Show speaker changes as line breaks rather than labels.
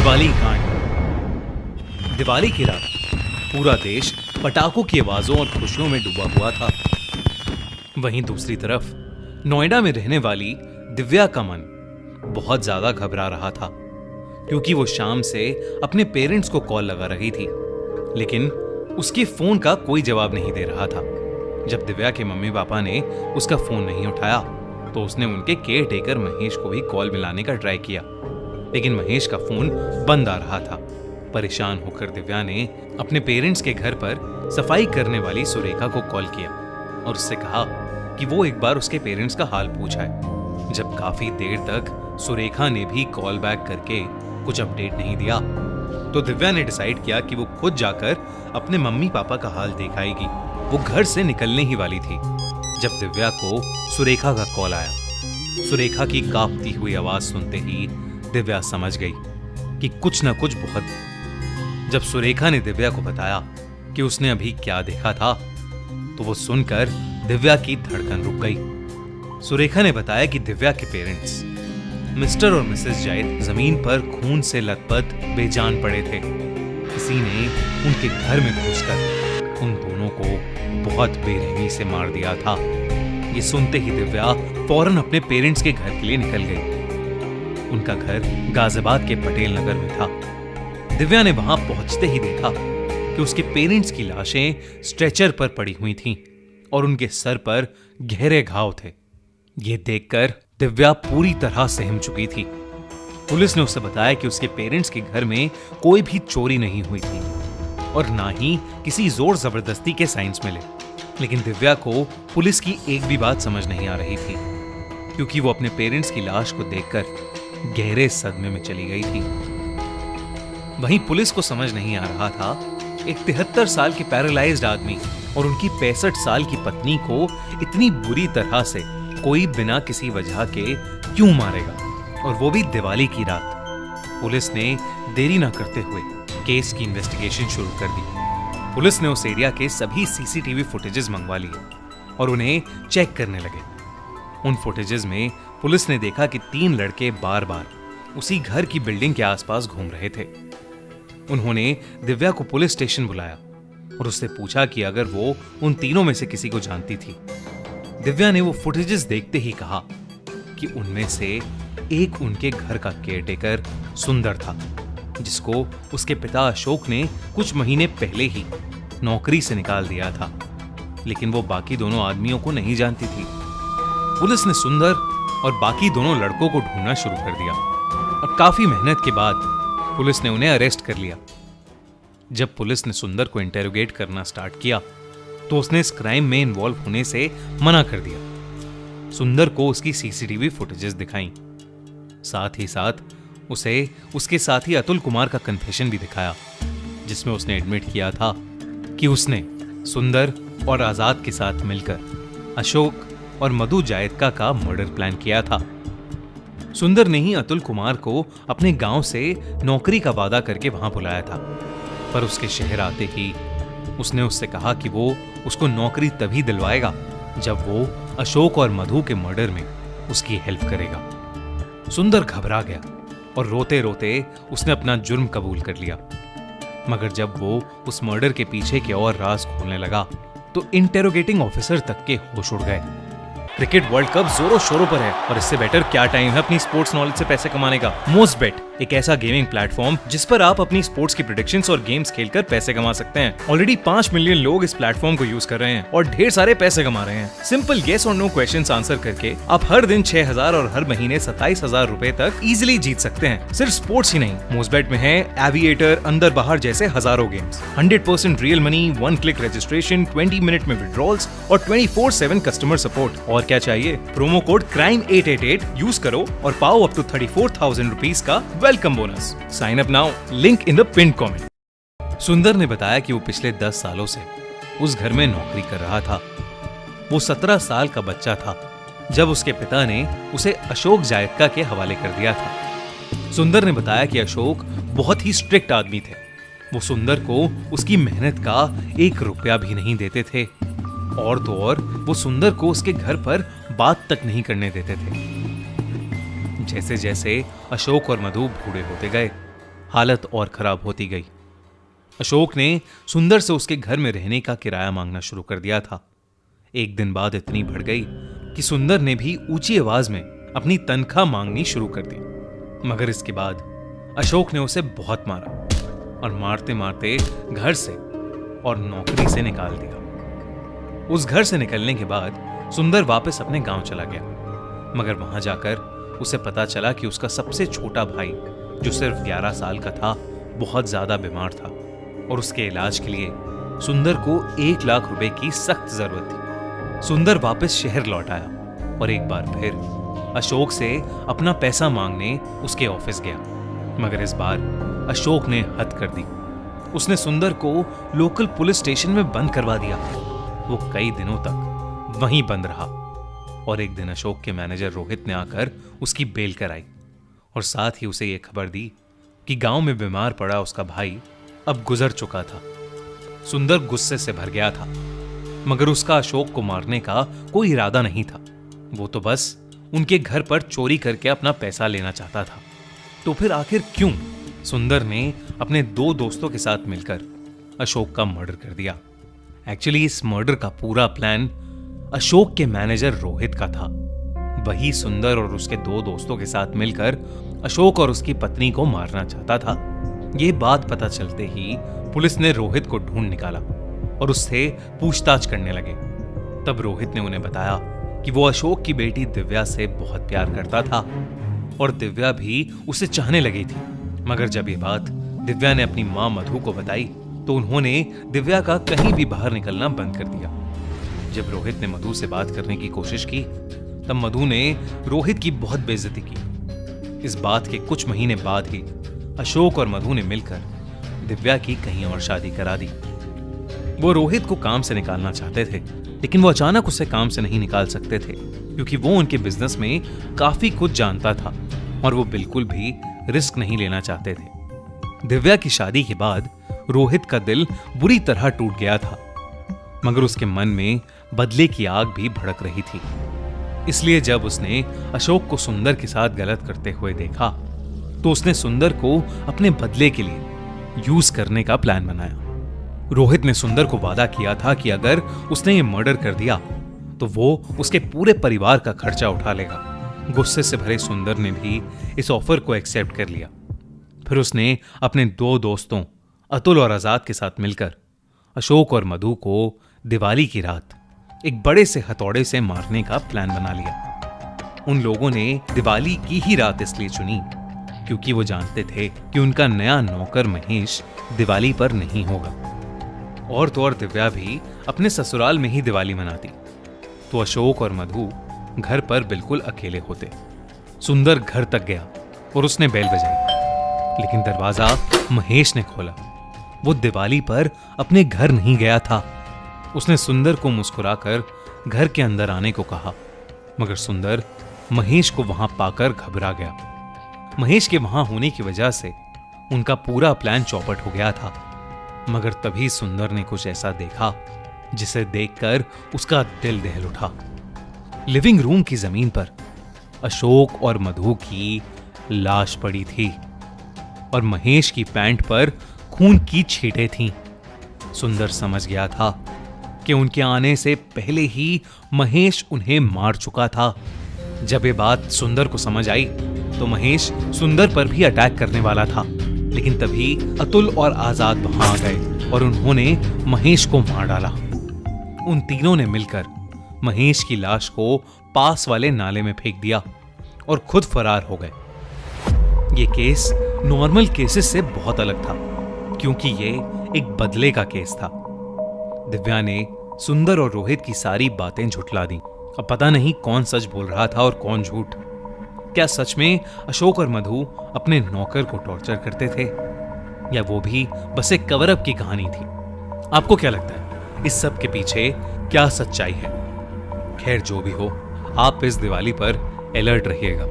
दिवाली कांड। दिवाली की रात पूरा देश पटाखों की आवाजों और खुशियों में डूबा हुआ था। वहीं दूसरी तरफ नोएडा में रहने वाली दिव्या का मन बहुत ज्यादा घबरा रहा था, क्योंकि वो शाम से अपने पेरेंट्स को कॉल लगा रही थी, लेकिन उसके फोन का कोई जवाब नहीं दे रहा था। जब दिव्या के मम्मी पापा ने उसका फोन नहीं उठाया तो उसने उनके केयर टेकर महेश को भी कॉल मिलाने का ट्राई किया, लेकिन महेश का फोन बंद आ रहा था। परेशान होकर दिव्या ने अपने पेरेंट्स के घर पर सफाई करने वाली सुरेखा को कॉल किया और उससे कहा कि वो एक बार उसके पेरेंट्स का हाल पूछाए। जब काफी देर तक सुरेखा ने भी कॉल बैक करके कुछ अपडेट नहीं दिया तो दिव्या ने डिसाइड किया कि वो खुद जाकर अपने मम्मी पापा का हाल देख आएगी। वो घर से निकलने ही वाली थी जब दिव्या को सुरेखा का कॉल आया। सुरेखा की कांपती हुई आवाज सुनते ही दिव्या समझ गई कि कुछ ना कुछ बहुत। जब सुरेखा ने दिव्या को बताया कि उसने अभी क्या देखा था तो वो सुनकर दिव्या की धड़कन रुक गई। सुरेखा ने बताया कि दिव्या के पेरेंट्स मिस्टर और मिसेस जायद जमीन पर खून से लथपथ बेजान पड़े थे। किसी ने उनके घर में घुसकर उन दोनों को बहुत बेरहमी से मार दिया था। ये सुनते ही दिव्या फौरन अपने पेरेंट्स के घर के लिए निकल गई। उनका घर गाजियाबाद के पटेल नगर में था। दिव्या ने वहां पहुंचते ही देखा कि उसके पेरेंट्स की लाशें स्ट्रेचर पर पड़ी हुई थीं और उनके सर पर गहरे घाव थे। ये देखकर दिव्या पूरी तरह सहम चुकी थी। पुलिस ने उसे बताया कि उसके पेरेंट्स के घर में कोई भी चोरी नहीं हुई थी और ना ही किसी जोर जबरदस्ती के साइंस मिले, लेकिन दिव्या को पुलिस की एक भी बात समझ नहीं आ रही थी, क्योंकि वो अपने पेरेंट्स की लाश को देखकर गहरे सदमे में चली गई थी। वहीं पुलिस को समझ नहीं आ रहा था एक 73 साल के पैरालाइज्ड आदमी और उनकी 65 साल की पत्नी को इतनी बुरी तरह से कोई बिना किसी वजह के क्यों मारेगा, और वो भी दिवाली की रात। पुलिस ने देरी न करते हुए केस की इन्वेस्टिगेशन शुरू कर दी। पुलिस ने उस एरिया के सभी सीसीटीवी फुटेजेस मंगवा लिए और उन्हें चेक करने लगे। उन फुटेजेस में पुलिस ने देखा कि 3 लड़के बार बार उसी घर की बिल्डिंग के आसपास घूम रहे थे। उन्होंने दिव्या को पुलिस स्टेशन बुलाया और उससे पूछा कि अगर वो उन तीनों में से किसी को जानती थी। दिव्या ने वो फुटेजेस देखते ही कहा कि उनमें से एक उनके घर का केयरटेकर सुंदर था, जिसको उसके पिता अशोक ने कुछ महीने पहले ही नौकरी से निकाल दिया था, लेकिन वो बाकी दोनों आदमियों को नहीं जानती थी। पुलिस ने सुंदर और बाकी दोनों लड़कों को ढूंढना शुरू कर दिया और काफी मेहनत के बाद पुलिस ने उन्हें अरेस्ट कर लिया। जब पुलिस ने सुंदर को इंटेरोगेट करना स्टार्ट किया तो उसने इस क्राइम में इन्वॉल्व होने से मना कर दिया। सुंदर को उसकी सीसीटीवी फुटेजेस दिखाई, साथ ही साथ उसे उसके साथी अतुल कुमार का कन्फेशन भी दिखाया, जिसमें उसने एडमिट किया था कि उसने सुंदर और आजाद के साथ मिलकर अशोक और मधु जायदका का मर्डर प्लान किया था। सुंदर ने ही अतुल कुमार को अपने गांव से नौकरी का वादा करके वहां बुलाया था, पर उसके शहर आते ही उसने उससे कहा कि वो उसको नौकरी तभी दिलवाएगा जब वो अशोक और मधु के मर्डर में उसकी हेल्प करेगा। सुंदर घबरा गया और रोते रोते उसने अपना जुर्म कबूल कर लिया, मगर जब वो उस मर्डर के पीछे के और राज खोलने लगा तो इंटेरोगेटिंग ऑफिसर तक के होश उड़ गए। क्रिकेट वर्ल्ड कप जोरों शोरों पर है और इससे बेटर क्या टाइम है अपनी स्पोर्ट्स नॉलेज से पैसे कमाने का। मोस्ट बेट एक ऐसा गेमिंग प्लेटफॉर्म जिस पर आप अपनी स्पोर्ट्स की प्रेडिक्शंस और गेम्स खेलकर पैसे कमा सकते हैं। ऑलरेडी 5 मिलियन लोग इस प्लेटफॉर्म को यूज कर रहे हैं और ढेर सारे पैसे कमा रहे हैं। सिंपल येस और नो क्वेश्चंस आंसर करके आप हर दिन 6,000 और हर महीने 27,000 रुपए तक इजिली जीत सकते हैं। सिर्फ स्पोर्ट्स ही नहीं, मोस्ट बेट में है एविएटर, अंदर बाहर जैसे हजारों games, 100% real money, 1 click registration, 20 minute में विड्रॉल्स और 24/7 कस्टमर सपोर्ट। और क्या चाहिए? प्रोमो कोड CRIME888 यूज करो और पाओ अप टू 34,000 रुपीज का welcome bonus. Sign up now, link in the pin comment. Sundar ने बताया कि वो पिछले 10 सालों से उस घर में नौकरी कर रहा था। वो 17 साल का बच्चा था जब उसके पिता ने उसे अशोक जायदका के हवाले कर दिया था। सुंदर ने बताया कि अशोक बहुत ही स्ट्रिक्ट आदमी थे। वो सुंदर को उसकी मेहनत का 1 रुपया भी नहीं देते थे, और तो और वो सुंदर को उसके घर पर बात तक नहीं करने देते थे। जैसे जैसे अशोक और मधु बूढ़े होते गए, हालत और खराब होती गई। अशोक ने सुंदर से उसके घर में रहने का किराया मांगना शुरू कर दिया था। एक दिन बाद इतनी बढ़ गई कि सुंदर ने भी ऊंची आवाज में अपनी तनख्वाह मांगनी शुरू कर दी। मगर इसके बाद अशोक ने उसे बहुत मारा और मारते मारते घर से और नौकरी से निकाल दिया। उस घर से निकलने के बाद सुंदर वापस अपने गांव चला गया, मगर वहां जाकर उसे पता चला कि उसका सबसे छोटा भाई, जो सिर्फ 11 साल का था, बहुत ज्यादा बीमार था और उसके इलाज के लिए सुंदर को 1 लाख रुपए की सख्त जरूरत थी। सुंदर वापस शहर लौट आया और एक बार फिर अशोक से अपना पैसा मांगने उसके ऑफिस गया, मगर इस बार अशोक ने हद कर दी। उसने सुंदर को लोकल पुलिस स्टेशन में बंद करवा दिया। वो कई दिनों तक वहीं बंद रहा और एक दिन अशोक के मैनेजर रोहित ने आकर उसकी बेल कराई और साथ ही उसे यह खबर दी कि गांव में बीमार पड़ा उसका भाई अब गुजर चुका था। सुंदर गुस्से से भर गया था, मगर उसका अशोक को मारने का कोई इरादा नहीं था। वो तो बस उनके घर पर चोरी करके अपना पैसा लेना चाहता था। तो फिर आखिर क्यों सुंदर ने अपने 2 दोस्तों के साथ मिलकर अशोक का मर्डर कर दिया? एक्चुअली इस मर्डर का पूरा प्लान अशोक के मैनेजर रोहित का था। वही सुंदर और उसके 2 दोस्तों के साथ मिलकर अशोक और उसकी पत्नी को मारना चाहता था। यह बात पता चलते ही पुलिस ने रोहित को ढूंढ निकाला और उससे पूछताछ करने लगे। तब रोहित ने उन्हें बताया कि वो अशोक की बेटी दिव्या से बहुत प्यार करता था और दिव्या भी उसे चाहने लगी थी। मगर जब ये बात दिव्या ने अपनी मां मधु को बताई तो उन्होंने दिव्या का कहीं भी बाहर निकलना बंद कर दिया। जब रोहित ने मधु से बात करने की कोशिश की तब मधु ने रोहित की बहुत बेइज्जती की। इस बात के कुछ महीने बाद ही अशोक और मधु ने मिलकर दिव्या की कहीं और शादी करा दी। वो रोहित को काम से निकालना चाहते थे, लेकिन वो अचानक उसे काम से नहीं निकाल सकते थे क्योंकि वो उनके बिजनेस में काफी कुछ जानता था और वो बिल्कुल भी रिस्क नहीं लेना चाहते थे। दिव्या की शादी के बाद रोहित का दिल बुरी तरह टूट गया था, मगर उसके मन में बदले की आग भी भड़क रही थी। इसलिए जब उसने अशोक को सुंदर के साथ गलत करते हुए देखा तो उसने सुंदर को अपने बदले के लिए यूज करने का प्लान बनाया। रोहित ने सुंदर को वादा किया था कि अगर उसने ये मर्डर कर दिया तो वो उसके पूरे परिवार का खर्चा उठा लेगा। गुस्से से भरे सुंदर ने भी इस ऑफर को एक्सेप्ट कर लिया। फिर उसने अपने 2 दोस्तों अतुल और आजाद के साथ मिलकर अशोक और मधु को दिवाली की रात एक बड़े से हथौड़े से मारने का प्लान बना लिया। उन लोगों ने दिवाली की ही रात इसलिए चुनी क्योंकि वो जानते थे कि उनका नया नौकर महेश दिवाली पर नहीं होगा। और तो और दिव्या भी अपने ससुराल में ही दिवाली मनाती, तो अशोक और मधु घर पर बिल्कुल अकेले होते। सुंदर घर तक गया और उसने बेल बजाई, लेकिन दरवाजा महेश ने खोला। वो दिवाली पर अपने घर नहीं गया था। उसने सुंदर को मुस्कुराकर घर के अंदर आने को कहा, मगर सुंदर महेश को वहां पाकर घबरा गया। महेश के वहां होने की वजह से उनका पूरा प्लान चौपट हो गया था। मगर तभी सुंदर ने कुछ ऐसा देखा जिसे देखकर उसका दिल दहल उठा। लिविंग रूम की जमीन पर अशोक और मधु की लाश पड़ी थी और महेश की पैंट पर खून की छींटें थीं। सुंदर समझ गया था कि उनके आने से पहले ही महेश उन्हें मार चुका था। जब ये बात सुंदर को समझ आई तो महेश सुंदर पर भी अटैक करने वाला था, लेकिन तभी अतुल और आजाद वहां आ गए और उन्होंने महेश को मार डाला। उन तीनों ने मिलकर महेश की लाश को पास वाले नाले में फेंक दिया और खुद फरार हो गए। ये केस नॉर्मल केसेस से बहुत अलग था क्योंकि ये एक बदले का केस था। दिव्या ने सुंदर और रोहित की सारी बातें झुठला दी। अब पता नहीं कौन सच बोल रहा था और कौन झूठ। क्या सच में अशोक और मधु अपने नौकर को टॉर्चर करते थे या वो भी बस एक कवर अप की कहानी थी? आपको क्या लगता है इस सब के पीछे क्या सच्चाई है? खैर जो भी हो, आप इस दिवाली पर अलर्ट रहिएगा।